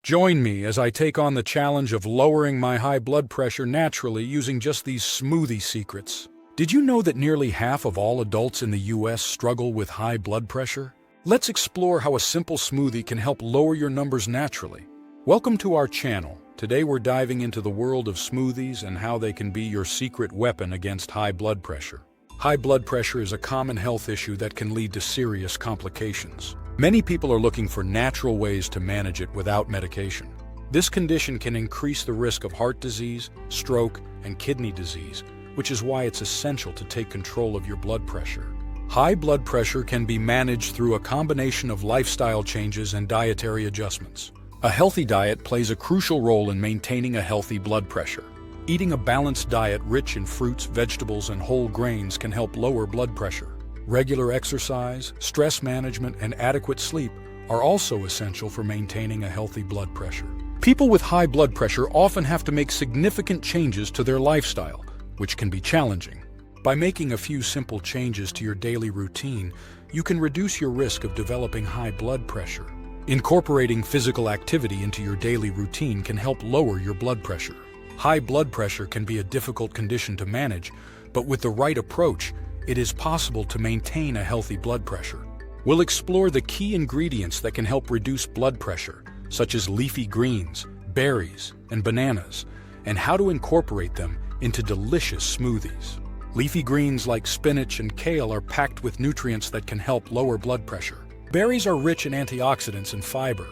Join me as I take on the challenge of lowering my high blood pressure naturally using just these smoothie secrets. Did you know that nearly half of all adults in the US struggle with high blood pressure? Let's explore how a simple smoothie can help lower your numbers naturally. Welcome to our channel. Today we're diving into the world of smoothies and how they can be your secret weapon against high blood pressure. High blood pressure is a common health issue that can lead to serious complications. Many people are looking for natural ways to manage it without medication. This condition can increase the risk of heart disease, stroke, and kidney disease, which is why it's essential to take control of your blood pressure. High blood pressure can be managed through a combination of lifestyle changes and dietary adjustments. A healthy diet plays a crucial role in maintaining a healthy blood pressure. Eating a balanced diet rich in fruits, vegetables, and whole grains can help lower blood pressure. Regular exercise, stress management, and adequate sleep are also essential for maintaining a healthy blood pressure. People with high blood pressure often have to make significant changes to their lifestyle, which can be challenging. By making a few simple changes to your daily routine, you can reduce your risk of developing high blood pressure. Incorporating physical activity into your daily routine can help lower your blood pressure. High blood pressure can be a difficult condition to manage, but with the right approach, it is possible to maintain a healthy blood pressure. We'll explore the key ingredients that can help reduce blood pressure, such as leafy greens, berries, and bananas, and how to incorporate them into delicious smoothies. Leafy greens like spinach and kale are packed with nutrients that can help lower blood pressure. Berries are rich in antioxidants and fiber,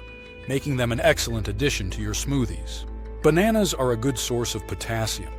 making them an excellent addition to your smoothies. Bananas are a good source of potassium,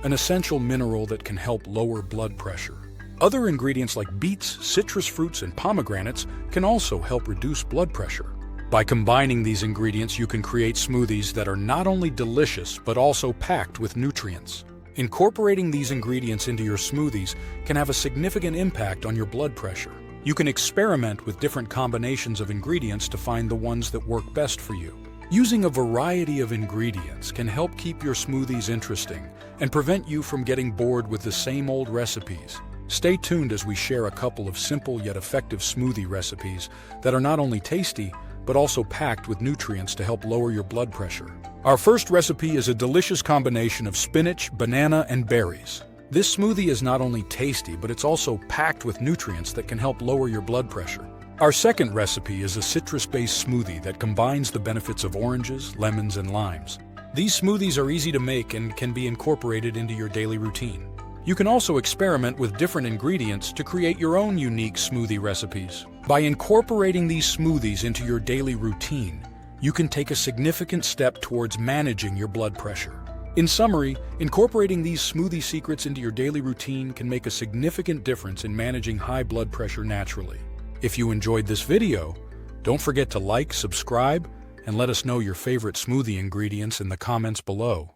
an essential mineral that can help lower blood pressure. Other ingredients like beets, citrus fruits, and pomegranates can also help reduce blood pressure. By combining these ingredients, you can create smoothies that are not only delicious but also packed with nutrients. Incorporating these ingredients into your smoothies can have a significant impact on your blood pressure. You can experiment with different combinations of ingredients to find the ones that work best for you. Using a variety of ingredients can help keep your smoothies interesting and prevent you from getting bored with the same old recipes. Stay tuned as we share a couple of simple yet effective smoothie recipes that are not only tasty, but also packed with nutrients to help lower your blood pressure. Our first recipe is a delicious combination of spinach, banana, and berries. This smoothie is not only tasty, but it's also packed with nutrients that can help lower your blood pressure. Our second recipe is a citrus-based smoothie that combines the benefits of oranges, lemons, and limes. These smoothies are easy to make and can be incorporated into your daily routine. You can also experiment with different ingredients to create your own unique smoothie recipes. By incorporating these smoothies into your daily routine, you can take a significant step towards managing your blood pressure. In summary, incorporating these smoothie secrets into your daily routine can make a significant difference in managing high blood pressure naturally. If you enjoyed this video, don't forget to like, subscribe, and let us know your favorite smoothie ingredients in the comments below.